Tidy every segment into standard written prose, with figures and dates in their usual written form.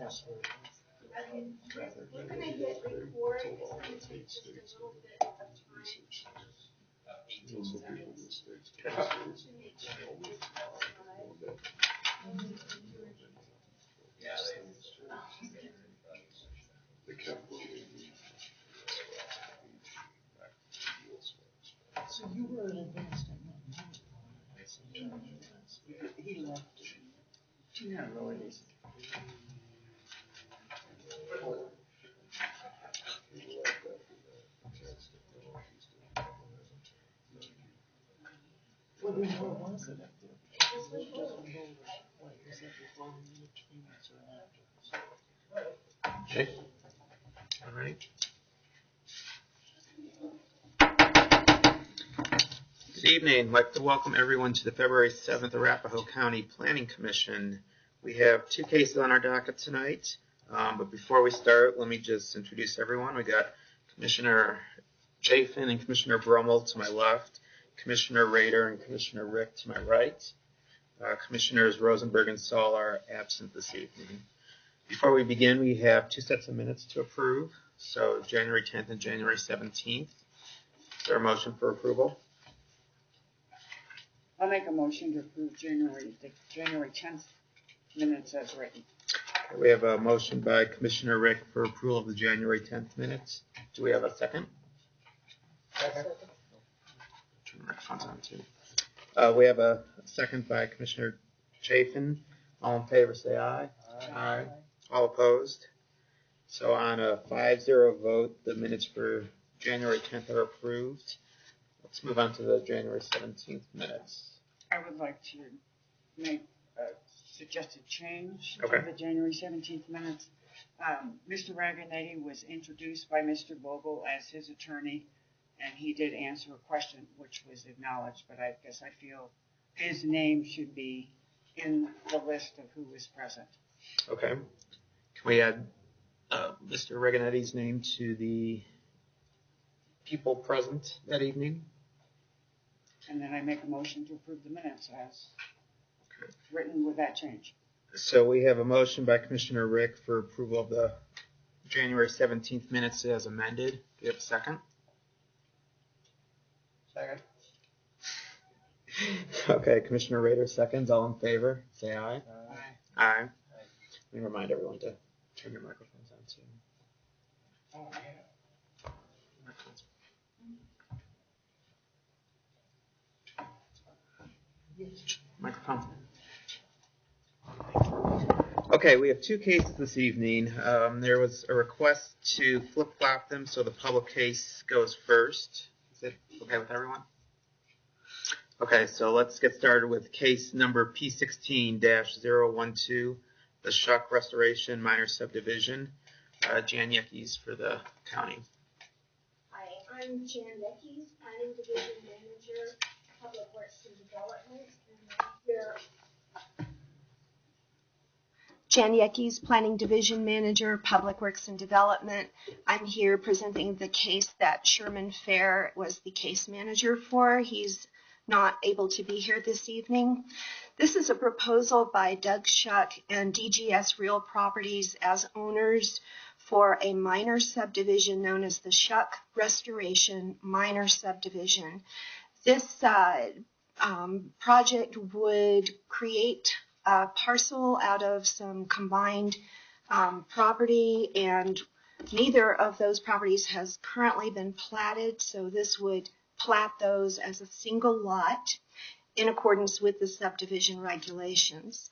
We're going to hit record. It's going to take just a little bit of time. So you were an administrator. He left. Do you know where it is? Well, then what was it up there? Because it doesn't go what is it before the treatments or after? Okay. All right. Good evening. I'd like to welcome everyone to the February 7th Arapahoe County Planning Commission. We have two cases on our docket tonight, but before we start, let me just introduce everyone. We got Commissioner Chafin and Commissioner Brummel to my left, Commissioner Rader and Commissioner Rick to my right. Commissioners Rosenberg and Saul are absent this evening. Before we begin, we have two sets of minutes to approve, so January 10th and January 17th. Is there a motion for approval? I'll make a motion to approve the January 10th minutes as written. Okay, we have a motion by Commissioner Rick for approval of the January 10th minutes. Do we have a second? Second. Turn the microphones on too. We have a second by Commissioner Chafin. All in favor say aye. Aye. All opposed? So on a 5-0 vote, the minutes for January 10th are approved. Let's move on to the January 17th minutes. I would like to make a suggested change Okay. to the January 17th minutes. Mr. Raganetti was introduced by Mr. Vogel as his attorney, and he did answer a question which was acknowledged, but I guess I feel his name should be in the list of who was present. Okay. Can we add Mr. Reganetti's name to the people present that evening? And then I make a motion to approve the minutes as written with that change. So we have a motion by Commissioner Rick for approval of the January 17th minutes as amended. Do you have a second? Second. Okay, Commissioner Rader seconds. All in favor, say aye. Aye. Aye. Let me remind everyone to turn your microphones on too. Oh, yeah. Microphone. Okay, we have two cases this evening. There was a request to flip-flop them so the public case goes first. Is it okay with everyone? Okay, so let's get started with case number P16-012, the Shuck Restoration Minor Subdivision. Jan Yeckes for the county. Hi, I'm Jan Yeckes, Planning Division Manager, Public Works and Development. And I'm here. Jan Yeckes, Planning Division Manager, Public Works and Development. I'm here presenting the case that Sherman Fair was the case manager for. He's not able to be here this evening. This is a proposal by Doug Shuck and DGS Real Properties as owners for a minor subdivision known as the Shuck Restoration Minor Subdivision. This project would create a parcel out of some combined property, and neither of those properties has currently been platted, so this would plat those as a single lot in accordance with the subdivision regulations.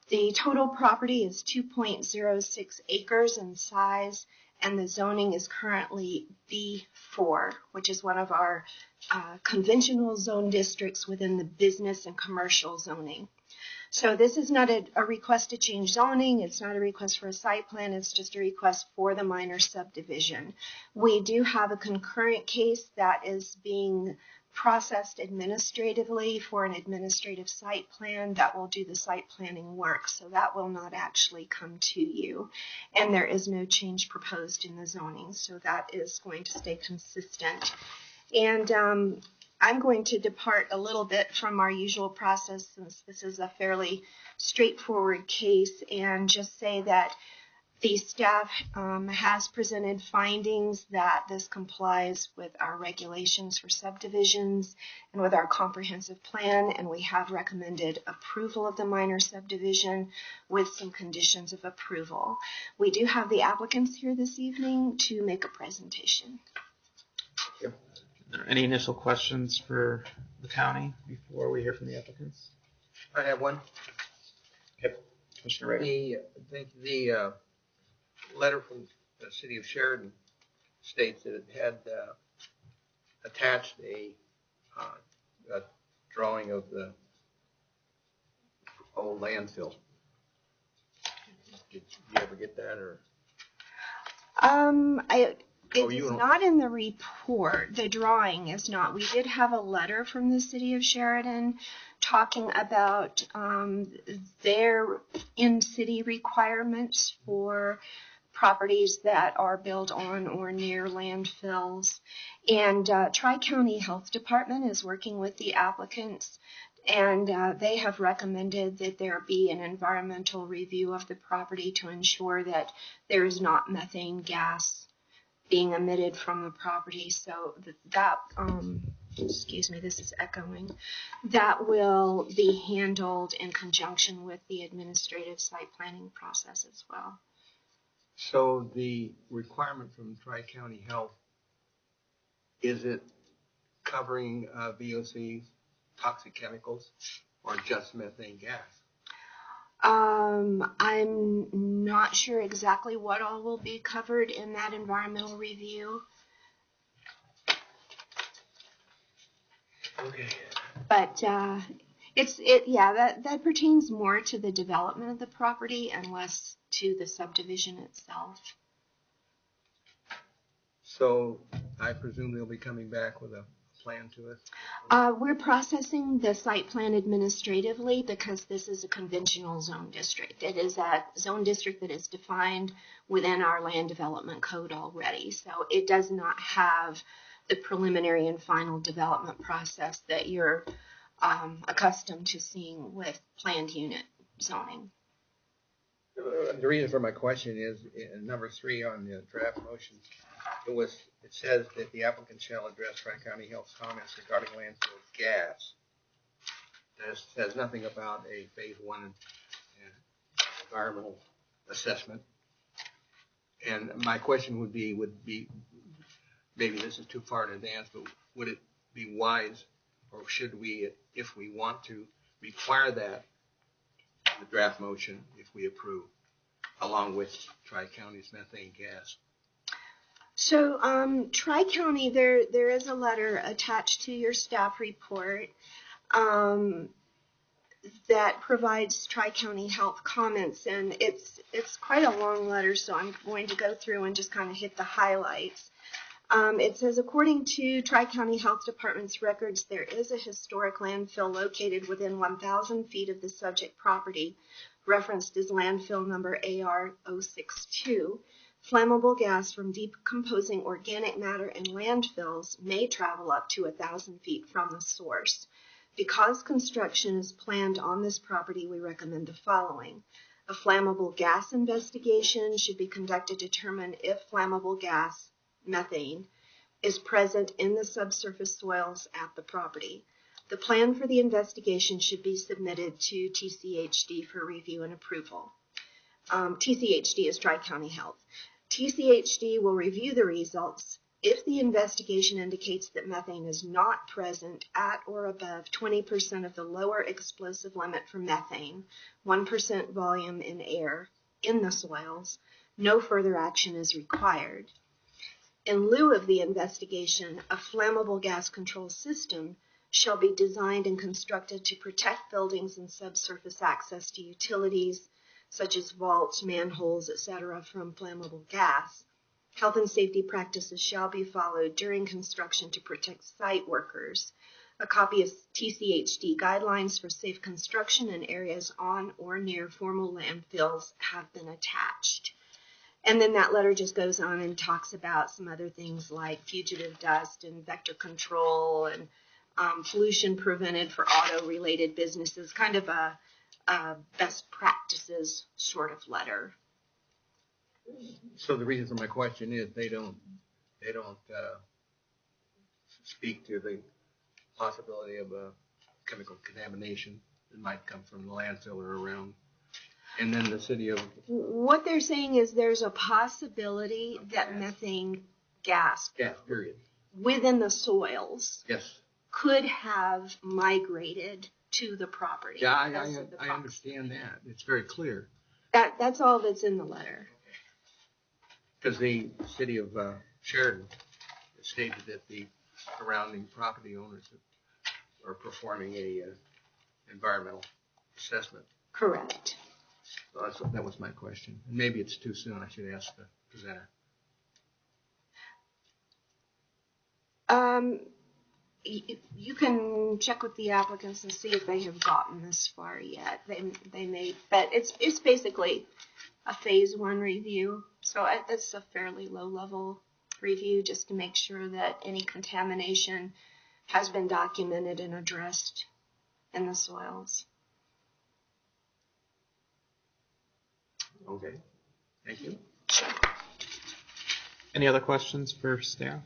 The total property is 2.06 acres in size, and the zoning is currently B4, which is one of our conventional zone districts within the business and commercial zoning. So this is not a request to change zoning. It's not a request for a site plan. It's just a request for the minor subdivision. We do have a concurrent case that is being processed administratively for an administrative site plan that will do the site planning work. So that will not actually come to you. And there is no change proposed in the zoning. So that is going to stay consistent. And I'm going to depart a little bit from our usual process since this is a fairly straightforward case and just say that The staff has presented findings that this complies with our regulations for subdivisions and with our comprehensive plan, and we have recommended approval of the minor subdivision with some conditions of approval. We do have the applicants here this evening to make a presentation. Are there any initial questions for the county before we hear from the applicants? I have one. Okay, Commissioner Ray. The letter from the city of Sheridan states that it had attached a drawing of the old landfill. Did you ever get that, or? It's not in the report. The drawing is not. We did have a letter from the city of Sheridan talking about their in-city requirements for properties that are built on or near landfills. And TriCounty Health Department is working with the applicants, and they have recommended that there be an environmental review of the property to ensure that there is not methane gas being emitted from the property. So that, excuse me, this is echoing, that will be handled in conjunction with the administrative site planning process as well. So the requirement from Tri-County Health, is it covering VOCs, toxic chemicals, or just methane gas? I'm not sure exactly what all will be covered in that environmental review. Okay. But that pertains more to the development of the property and less to the subdivision itself. So I presume they'll be coming back with a plan to us? We're processing the site plan administratively because this is a conventional zone district. It is a zone district that is defined within our land development code already. So it does not have the preliminary and final development process that you're accustomed to seeing with planned unit zoning. The reason for my question is in number 3 on the draft motion. It says that the applicant shall address Tri-County Health's comments regarding landfill gas. It says nothing about a phase 1 environmental assessment. And my question would be, maybe this is too far in advance, but would it be wise, or should we, if we want to, require that in the draft motion if we approve, along with Tri-County's methane gas? So Tri-County, there is a letter attached to your staff report that provides Tri-County Health comments, and it's quite a long letter, so I'm going to go through and just kind of hit the highlights. It says, according to Tri-County Health Department's records, there is a historic landfill located within 1,000 feet of the subject property, referenced as landfill number AR062. Flammable gas from decomposing organic matter in landfills may travel up to 1,000 feet from the source. Because construction is planned on this property, we recommend the following. A flammable gas investigation should be conducted to determine if flammable gas, methane, is present in the subsurface soils at the property. The plan for the investigation should be submitted to TCHD for review and approval. TCHD is Tri-County Health. TCHD will review the results. If the investigation indicates that methane is not present at or above 20% of the lower explosive limit for methane, 1% volume in air, in the soils, no further action is required. In lieu of the investigation, a flammable gas control system shall be designed and constructed to protect buildings and subsurface access to utilities, such as vaults, manholes, etc., from flammable gas. Health and safety practices shall be followed during construction to protect site workers. A copy of TCHD guidelines for safe construction in areas on or near formal landfills have been attached. And then that letter just goes on and talks about some other things like fugitive dust and vector control and pollution prevented for auto-related businesses, kind of a best practices sort of letter. So the reason for my question is they don't speak to the possibility of chemical contamination that might come from the landfill or around. And then the city of... What they're saying is there's a possibility that methane gas period. within the soils Yes. could have migrated to the property. Yeah, I understand that. It's very clear. That's all that's in the letter. Because the city of Sheridan stated that the surrounding property owners are performing a environmental assessment. Correct. So that was my question. And maybe it's too soon. I should ask the presenter. You can check with the applicants and see if they have gotten this far yet. They may, but it's basically a phase 1 review. So it's a fairly low level review just to make sure that any contamination has been documented and addressed in the soils. Okay. Thank you. Any other questions for staff?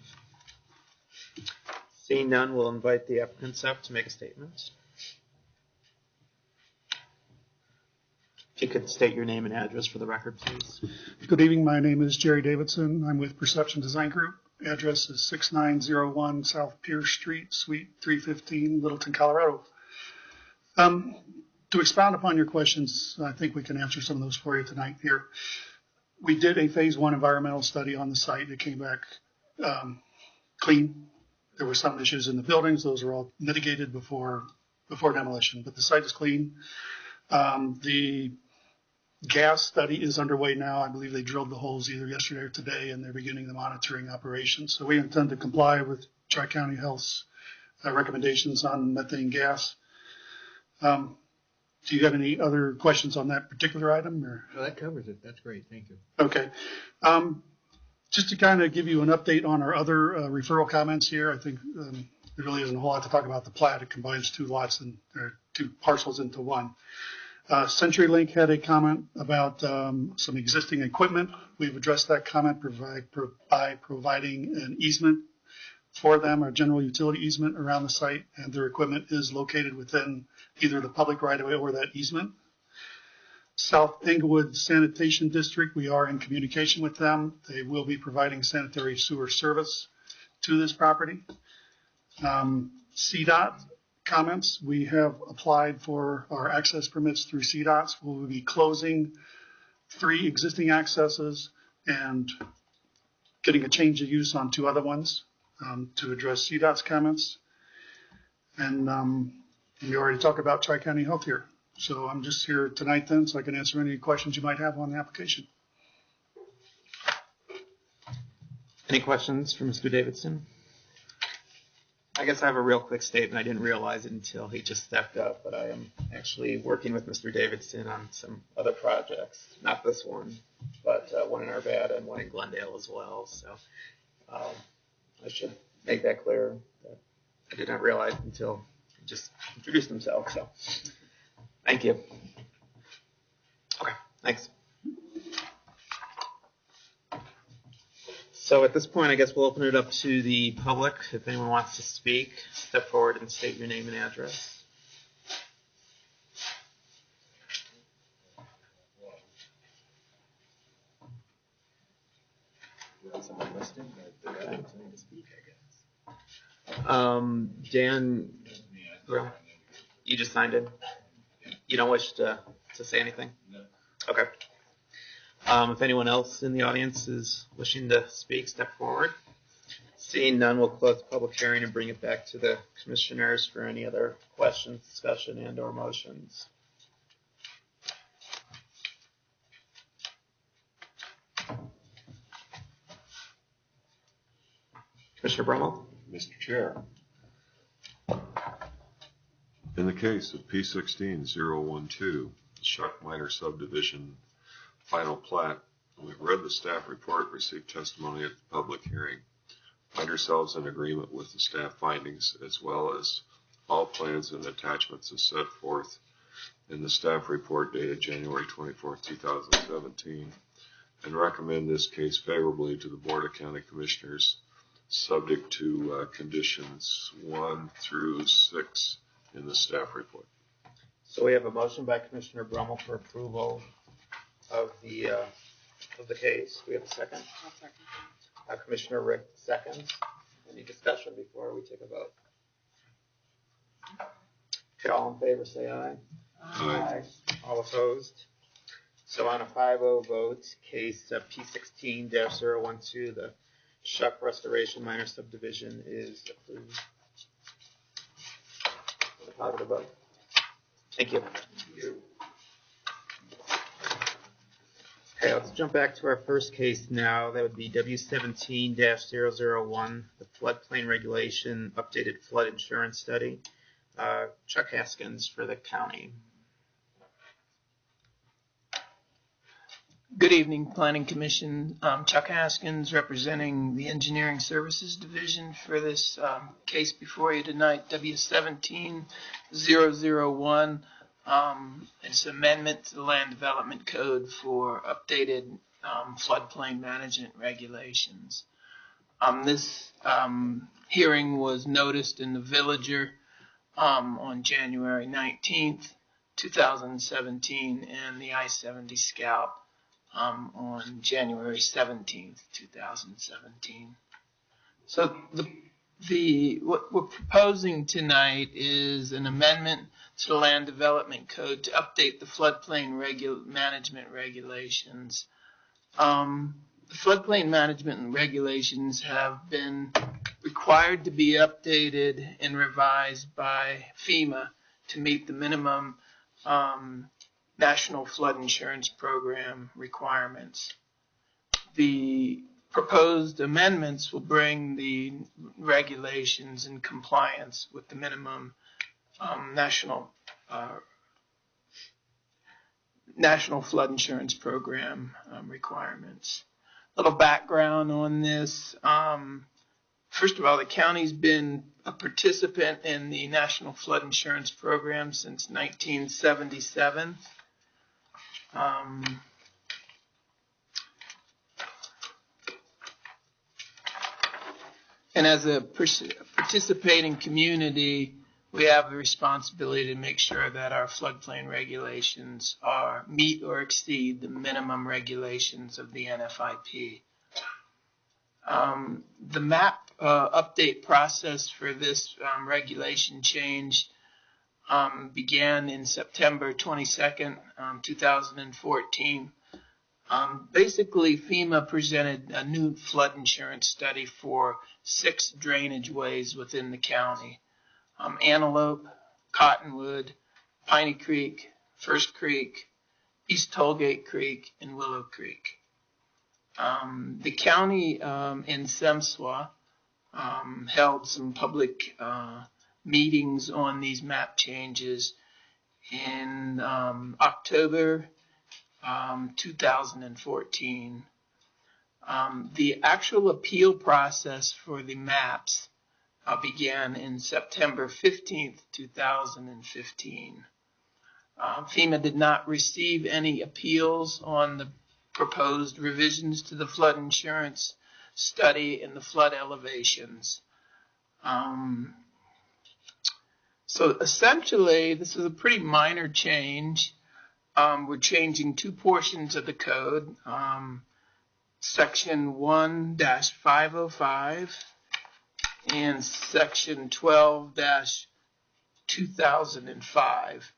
Seeing none, we'll invite the applicants up to make a statement. If you could state your name and address for the record, please. Good evening. My name is Jerry Davidson. I'm with Perception Design Group. Address is 6901 South Pierce Street, Suite 315, Littleton, Colorado. To expound upon your questions, I think we can answer some of those for you tonight here. We did a phase 1 environmental study on the site. It came back clean. There were some issues in the buildings. Those were all mitigated before demolition, but the site is clean. The gas study is underway now. I believe they drilled the holes either yesterday or today, and they're beginning the monitoring operation. So we intend to comply with TriCounty Health's recommendations on methane gas. Do you have any other questions on that particular item? Or? No, that covers it. That's great. Thank you. Okay. Just to kind of give you an update on our other referral comments here, I think there really isn't a whole lot to talk about the plat. It combines 2 lots and two parcels into one. CenturyLink had a comment about some existing equipment. We've addressed that comment by providing an easement for them, a general utility easement around the site, and their equipment is located within either the public right-of-way or that easement. South Englewood Sanitation District, we are in communication with them. They will be providing sanitary sewer service to this property. CDOT comments, we have applied for our access permits through CDOT. We will be closing 3 existing accesses and getting a change of use on 2 other ones to address CDOT's comments. And we already talked about TriCounty Health here. So I'm just here tonight then so I can answer any questions you might have on the application. Any questions for Mr. Davidson? I guess I have a real quick statement. I didn't realize it until he just stepped up, but I am actually working with Mr. Davidson on some other projects. Not this one, but one in Arvada and one in Glendale as well. So I should make that clear that I did not realize until he just introduced himself. So thank you. Okay, thanks. So at this point, I guess we'll open it up to the public. If anyone wants to speak, step forward and state your name and address. Dan, you just signed in? You don't wish to say anything? No. Okay. If anyone else in the audience is wishing to speak, step forward. Seeing none, we'll close the public hearing and bring it back to the commissioners for any other questions, discussion, and or motions. Commissioner Brummel. Mr. Chair, in the case of P16-012, Shuck Minor Subdivision Final Plat, we've read the staff report, received testimony at the public hearing, find ourselves in agreement with the staff findings as well as all plans and attachments as set forth in the staff report dated January 24, 2017, and recommend this case favorably to the Board of County Commissioners, subject to conditions 1 through 6 in the staff report. So we have a motion by Commissioner Brummel for approval of the case. We have a second. I'll second. Commissioner Rick seconds. Any discussion before we take a vote? Okay, all in favor say aye. Aye. All opposed? So on a 5-0 vote, case P16-012, the Shuck Restoration Minor Subdivision is approved. A positive vote. Thank you. Okay, let's jump back to our first case now. That would be W17-001, the floodplain regulation updated flood insurance study. Chuck Haskins for the county. Good evening, Planning Commission. Chuck Haskins representing the Engineering Services Division for this case before you tonight, W17-001. It's an amendment to the Land Development Code for updated floodplain management regulations. This hearing was noticed in the Villager on January 19th, 2017, and the I-70 Scout on January 17th, 2017. So what we're proposing tonight is an amendment to the Land Development Code to update the floodplain management regulations. The floodplain management regulations have been required to be updated and revised by FEMA to meet the minimum National Flood Insurance Program requirements. The proposed amendments will bring the regulations in compliance with the minimum National Flood Insurance Program requirements. A little background on this. First of all, the county's been a participant in the National Flood Insurance Program since 1977. And as a participating community, we have the responsibility to make sure that our floodplain regulations meet or exceed the minimum regulations of the NFIP. The map update process for this regulation change began in September 22nd, 2014. Basically, FEMA presented a new flood insurance study for 6 drainage ways within the county. Antelope, Cottonwood, Piney Creek, First Creek, East Tollgate Creek, and Willow Creek. The county in Semswa held some public meetings on these map changes in October 2014. The actual appeal process for the maps began in September 15th, 2015. FEMA did not receive any appeals on the proposed revisions to the flood insurance study and the flood elevations. So essentially, this is a pretty minor change. We're changing 2 portions of the code, Section 1-505 and Section 12-2005.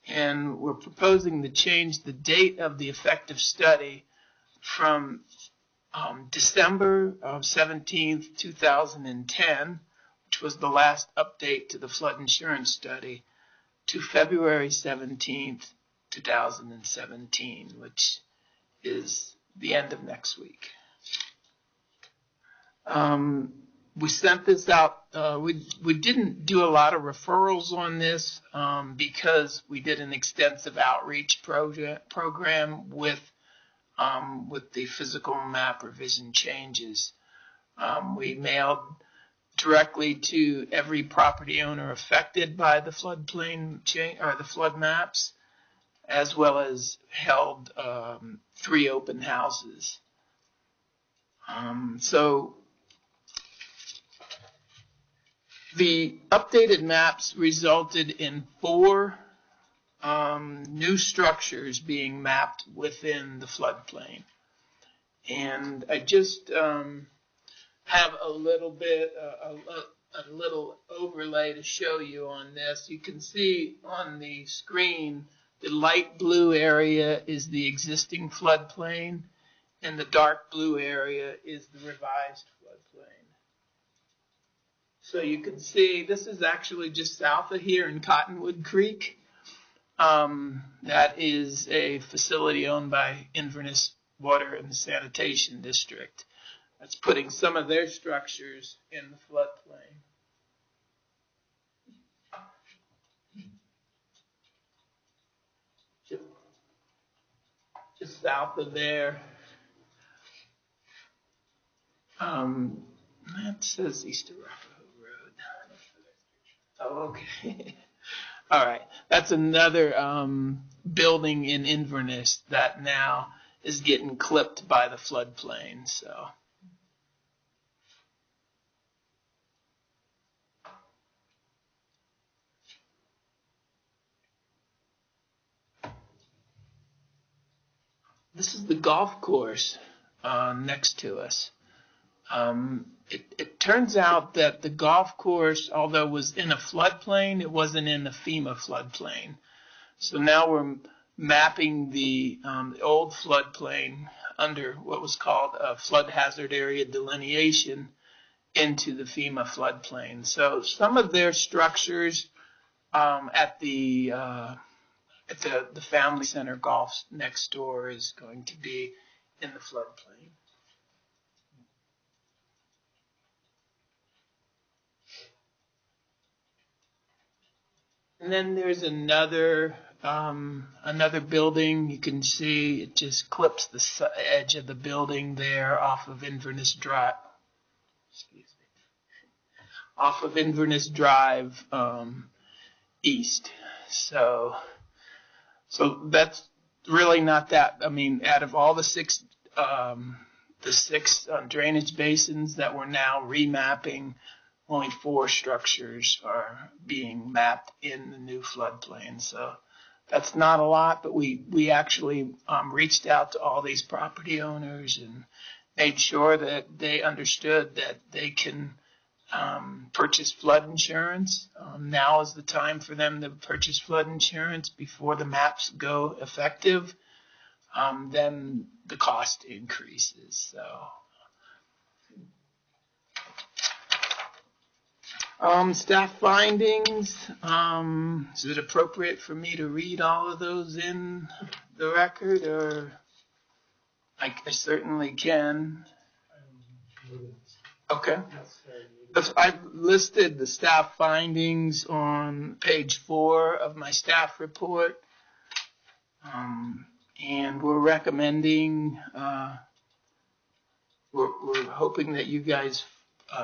And we're proposing to change the date of the effective study from December 17th, 2010, which was the last update to the flood insurance study, to February 17th, 2017, which is the end of next week. We sent this out. We didn't do a lot of referrals on this because we did an extensive outreach program with the physical map revision changes. We mailed directly to every property owner affected by the floodplain change or the flood maps, as well as held 3 open houses. So the updated maps resulted in 4 new structures being mapped within the floodplain. And I just have a little bit, a little overlay to show you on this. You can see on the screen, the light blue area is the existing floodplain, and the dark blue area is the revised floodplain. So you can see this is actually just south of here in Cottonwood Creek. That is a facility owned by Inverness Water and Sanitation District. That's putting some of their structures in the floodplain. Just south of there. That says East Arapahoe Road. Oh, okay. All right. That's another building in Inverness that now is getting clipped by the floodplain. So. This is the golf course next to us. It turns out that the golf course, although was in a floodplain, it wasn't in the FEMA floodplain. So now we're mapping the old floodplain under what was called a flood hazard area delineation into the FEMA floodplain. So some of their structures at the Family Center Golf next door is going to be in the floodplain. And then there's another building. You can see it just clips the edge of the building there off of Inverness Drive. Excuse me. Off of Inverness Drive east. So that's really not that. I mean, out of all the six drainage basins that we're now remapping, only 4 structures are being mapped in the new floodplain. So that's not a lot, but we actually reached out to all these property owners and made sure that they understood that they can purchase flood insurance. Now is the time for them to purchase flood insurance before the maps go effective. Then the cost increases. So. Staff findings. Is it appropriate for me to read all of those in the record, or I certainly can. Okay. I've listed the staff findings on page 4 of my staff report, and we're recommending. We're hoping that you guys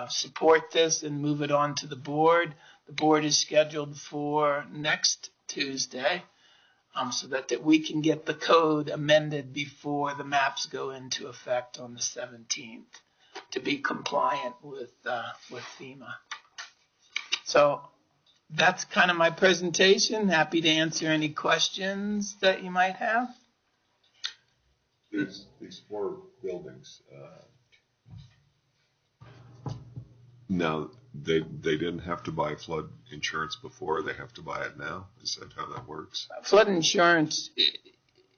support this and move it on to the board. The board is scheduled for next Tuesday, so that we can get the code amended before the maps go into effect on the 17th to be compliant with FEMA. So that's kind of my presentation. Happy to answer any questions that you might have. These 4 buildings. Now, they didn't have to buy flood insurance before. They have to buy it now. Is that how that works? Flood insurance,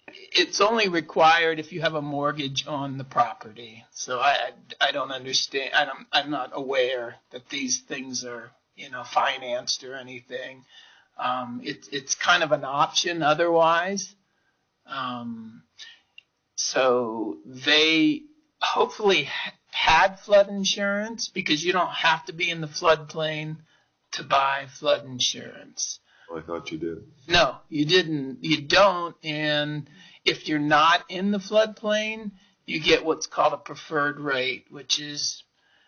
it's only required if you have a mortgage on the property. So I don't understand. I'm not aware that these things are financed or anything. It's kind of an option otherwise. So they hopefully had flood insurance, because you don't have to be in the floodplain to buy flood insurance. Well, I thought you did. No, you didn't. You don't. And if you're not in the floodplain, you get what's called a preferred rate, which is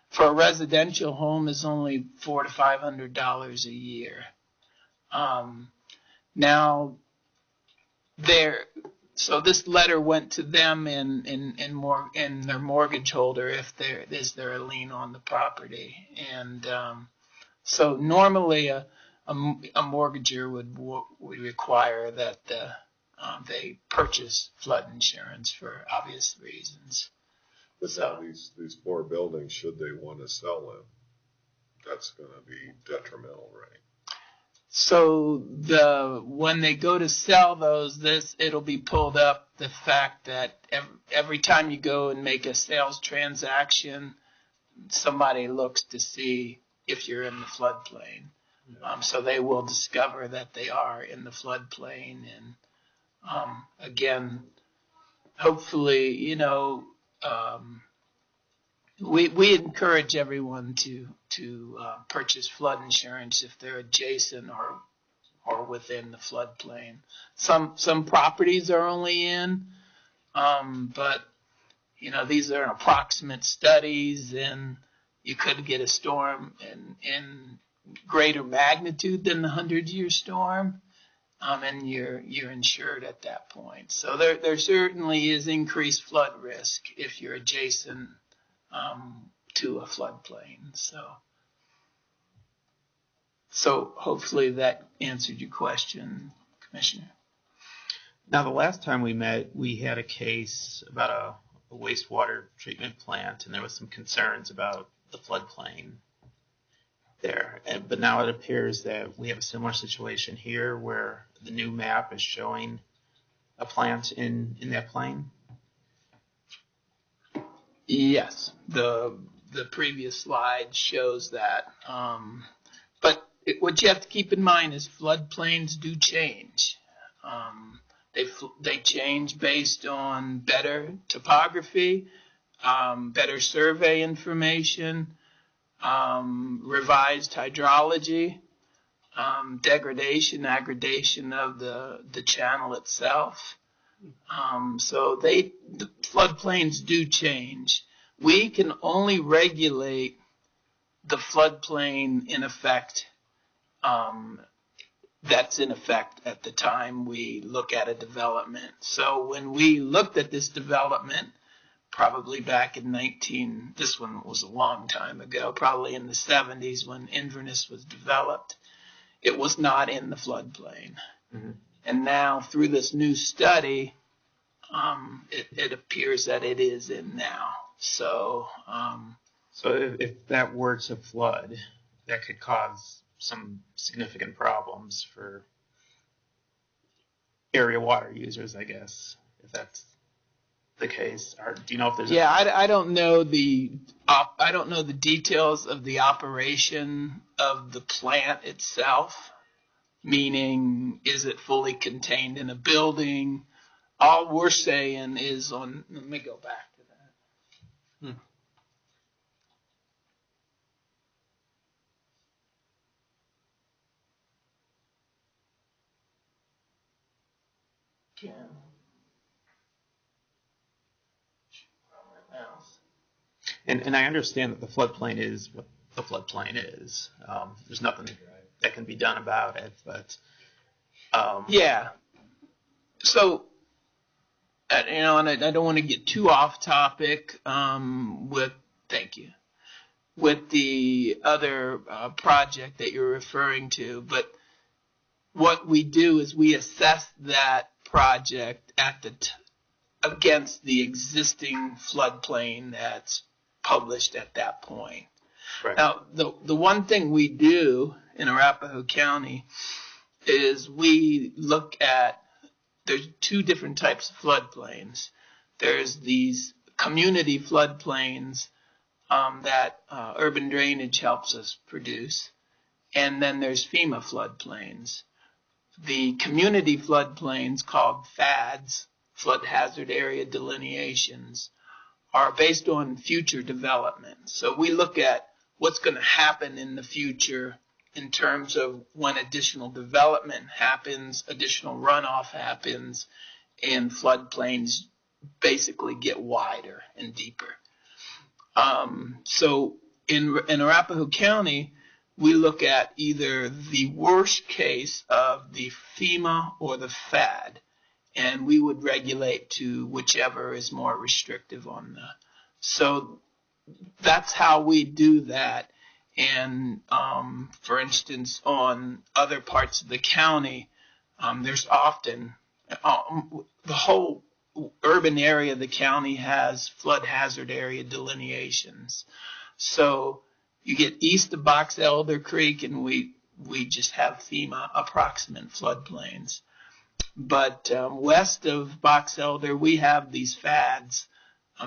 for a residential home is only $400 to $500 a year. Now, So this letter went to them and their mortgage holder if is there a lien on the property. And so normally a mortgager would require that they purchase flood insurance for obvious reasons. But so these 4 buildings, should they want to sell them, that's going to be detrimental, right? So when they go to sell those, it'll be pulled up the fact that every time you go and make a sales transaction, somebody looks to see if you're in the floodplain. So they will discover that they are in the floodplain, and again, hopefully, we encourage everyone to purchase flood insurance if they're adjacent or within the floodplain. Some properties are only in, but these are approximate studies, and you could get a storm in greater magnitude than the 100-year storm, and you're insured at that point. So there certainly is increased flood risk if you're adjacent to a floodplain. So hopefully that answered your question, Commissioner. Now, the last time we met, we had a case about a wastewater treatment plant, and there was some concerns about the floodplain there. But now it appears that we have a similar situation here where the new map is showing a plant in that plain. Yes, the previous slide shows that. But what you have to keep in mind is floodplains do change. They change based on better topography, better survey information, revised hydrology, aggradation of the channel itself. So the floodplains do change. We can only regulate the floodplain in effect, that's in effect at the time we look at a development. So when we looked at this development, probably back in this one was a long time ago, probably in the 70s when Inverness was developed, it was not in the floodplain. Mm-hmm. And now through this new study, it appears that it is in now. So if that were to flood, that could cause some significant problems for area water users, I guess, if that's the case. Or do you know if there's? Yeah, I don't know the details of the operation of the plant itself. Meaning, is it fully contained in a building? All we're saying is let me go back to that. Yeah. And I understand that the floodplain is what the floodplain is. There's nothing that can be done about it, but yeah. So, and I don't want to get too off topic with the other project that you're referring to, but what we do is we assess that project against the existing floodplain that's published at that point. Right. Now, the one thing we do in Arapahoe County is we look at, there's 2 different types of floodplains. There's these community floodplains that urban drainage helps us produce, and then there's FEMA floodplains. The community floodplains, called FADs, flood hazard area delineations, are based on future development. So we look at what's going to happen in the future in terms of when additional development happens, additional runoff happens, and floodplains basically get wider and deeper. So in Arapahoe County, we look at either the worst case of the FEMA or the FAD, and we would regulate to whichever is more restrictive on the. So that's how we do that. And for instance, on other parts of the county, there's often the whole urban area of the county has flood hazard area delineations. So you get east of Box Elder Creek, and we just have FEMA approximate floodplains. But west of Box Elder, we have these FADs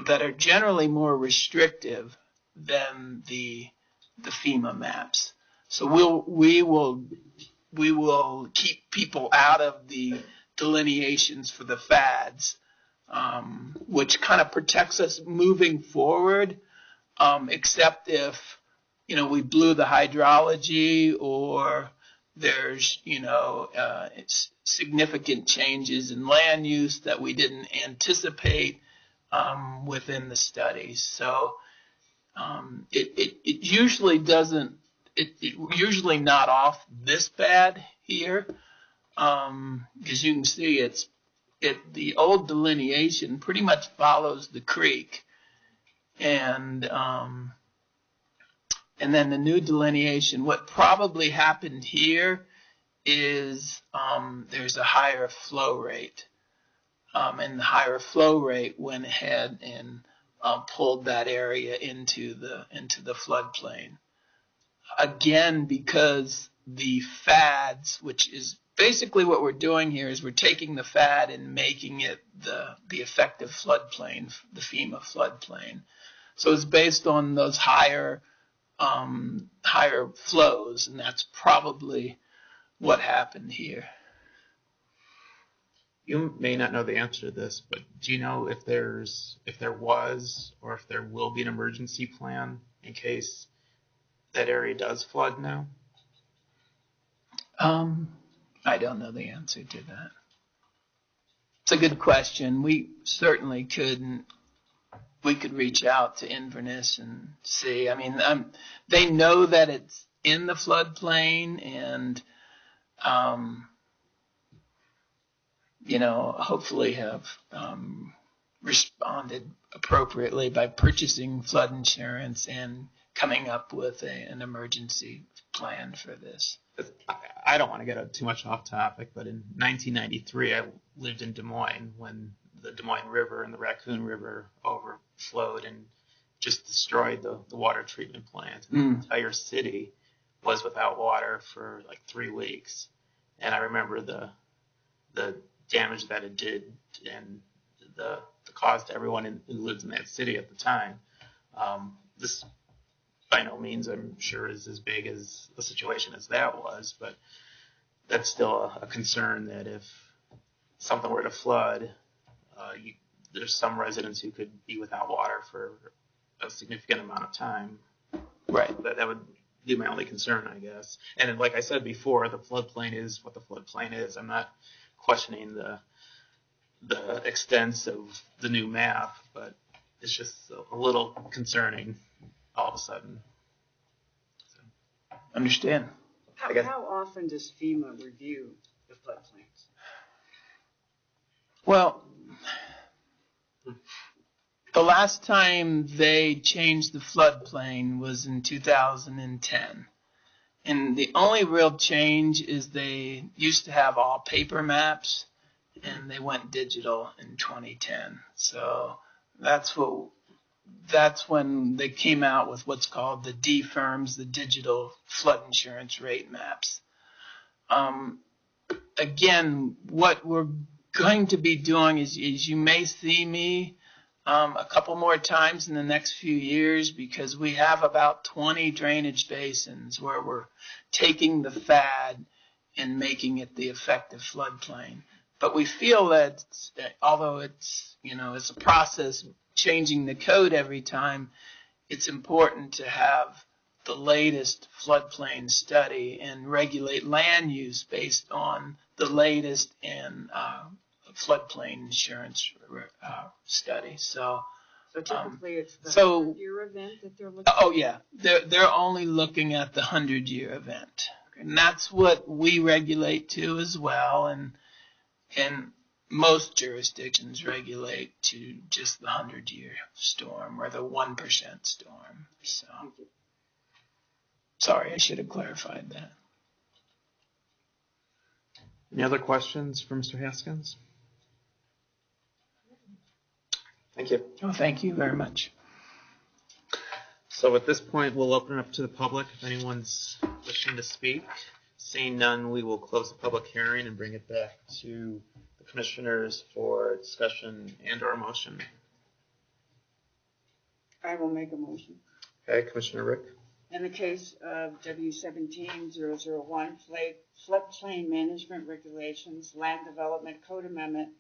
that are generally more restrictive than the FEMA maps. So we will keep people out of the delineations for the FADs, which kind of protects us moving forward, except if, we blew the hydrology or there's, it's significant changes in land use that we didn't anticipate within the studies. So it usually doesn't, it usually not off this bad here, because you can see the old delineation pretty much follows the creek, and then the new delineation. What probably happened here is there's a higher flow rate, and the higher flow rate went ahead and pulled that area into the floodplain. Again, because the FADs, which is basically what we're doing here, is we're taking the FAD and making it the effective floodplain, the FEMA floodplain. So it's based on those higher flows, and that's probably what happened here. You may not know the answer to this, but do you know if there was or if there will be an emergency plan in case that area does flood now? I don't know the answer to that. It's a good question. We certainly could reach out to Inverness and see. I mean, they know that it's in the floodplain, and hopefully have responded appropriately by purchasing flood insurance and coming up with an emergency plan for this. I don't want to get too much off topic, but in 1993, I lived in Des Moines when the Des Moines River and the Raccoon River overflowed and just destroyed the water treatment plant. The entire city was without water for like 3 weeks. And I remember the damage that it did and the cost to everyone who lived in that city at the time. This, by no means, I'm sure, is as big as a situation as that was, but that's still a concern that if something were to flood, there's some residents who could be without water for a significant amount of time. Right. That would be my only concern, I guess. And then, like I said before, the floodplain is what the floodplain is. I'm not questioning the extents of the new map, but it's just a little concerning all of a sudden. So. Understand. How often does FEMA review the floodplains? Well, the last time they changed the floodplain was in 2010. And the only real change is they used to have all paper maps, and they went digital in 2010. So that's when they came out with what's called the DFIRMs, the digital flood insurance rate maps. Again, what we're going to be doing is you may see me a couple more times in the next few years, because we have about 20 drainage basins where we're taking the FAD and making it the effective floodplain. But we feel that although it's a process changing the code every time, it's important to have the latest floodplain study and regulate land use based on the latest in floodplain insurance study. So typically it's the 100-year event that they're looking at? Oh, yeah. They're only looking at the 100-year event. Okay. And that's what we regulate to as well. And most jurisdictions regulate to just the 100-year storm or the 1% storm. So, sorry, I should have clarified that. Any other questions for Mr. Haskins? Thank you. Oh, thank you very much. So at this point, we'll open it up to the public if anyone's wishing to speak. Seeing none, we will close the public hearing and bring it back to the commissioners for discussion and or motion. I will make a motion. Okay, Commissioner Rick. In the case of W17001, floodplain management regulations, land development code amendment,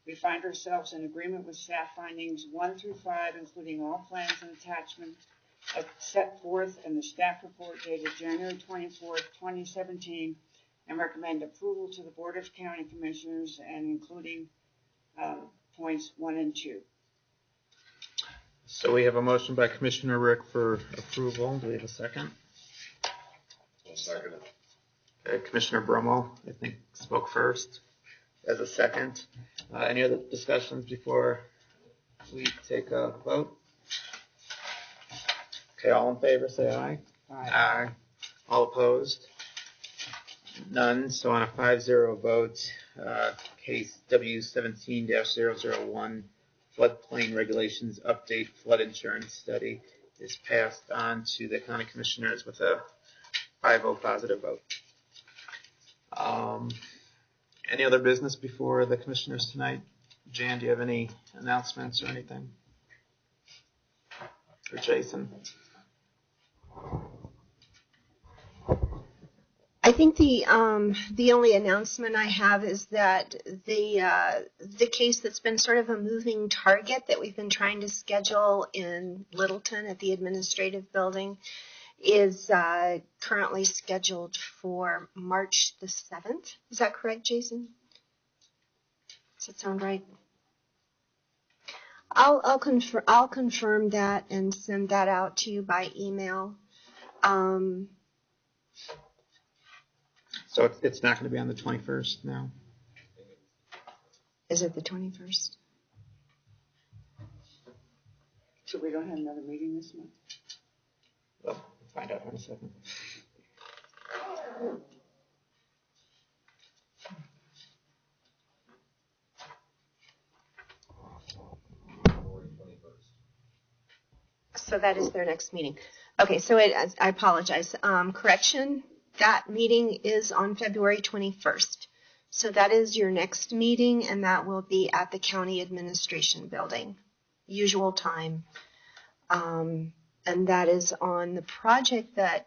we find ourselves in agreement with staff findings 1 through 5, including all plans and attachments set forth in the staff report dated January 24th, 2017, and recommend approval to the Board of County Commissioners, and including points 1 and 2. So we have a motion by Commissioner Rick for approval. Do we have a second? I'll second it. Okay, Commissioner Brummel, I think, spoke first as a second. Any other discussions before we take a vote? Okay, all in favor, say aye. Aye. All opposed? None. So on a 5-0 vote, case W17-001, floodplain regulations update flood insurance study is passed on to the county commissioners with a 5-0 positive vote. Any other business before the commissioners tonight? Jan, do you have any announcements or anything? Or Jason? I think the only announcement I have is that the case that's been sort of a moving target that we've been trying to schedule in Littleton at the administrative building is currently scheduled for March the 7th. Is that correct, Jason? Does that sound right? I'll confirm that and send that out to you by email. So it's not going to be on the 21st now? Is it the 21st? So we don't have another meeting this month? Well, we'll find out in a second. So that is their next meeting. Okay, so I apologize. Correction, that meeting is on February 21st. So that is your next meeting, and that will be at the County Administration Building, usual time. And that is on the project that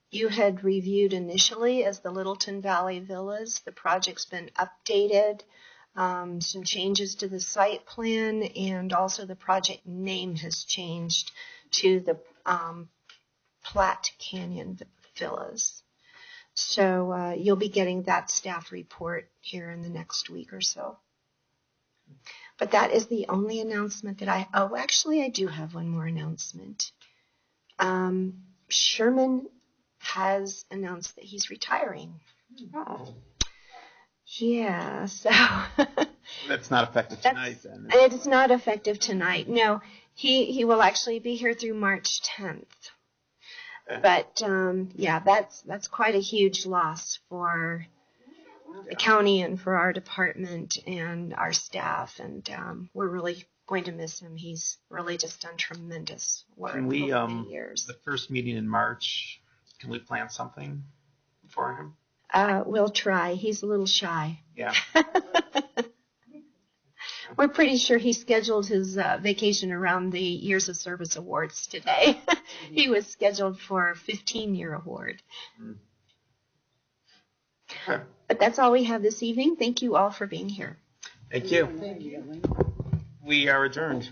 you had reviewed initially as the Littleton Valley Villas. The project's been updated, some changes to the site plan, and also the project name has changed to the Platte Canyon Villas. So you'll be getting that staff report here in the next week or so. But that is the only announcement that actually I do have one more announcement. Sherman has announced that he's retiring. Oh. Yeah, so. That's not effective tonight then. It is not effective tonight. No, he will actually be here through March 10th. But yeah, that's quite a huge loss for the county and for our department and our staff, and we're really going to miss him. He's really just done tremendous work Can we, over the years. the first meeting in March, can we plan something for him? We'll try. He's a little shy. Yeah. We're pretty sure he scheduled his vacation around the Years of Service Awards today. He was scheduled for a 15-year award. Okay. But that's all we have this evening. Thank you all for being here. Thank you. We are adjourned.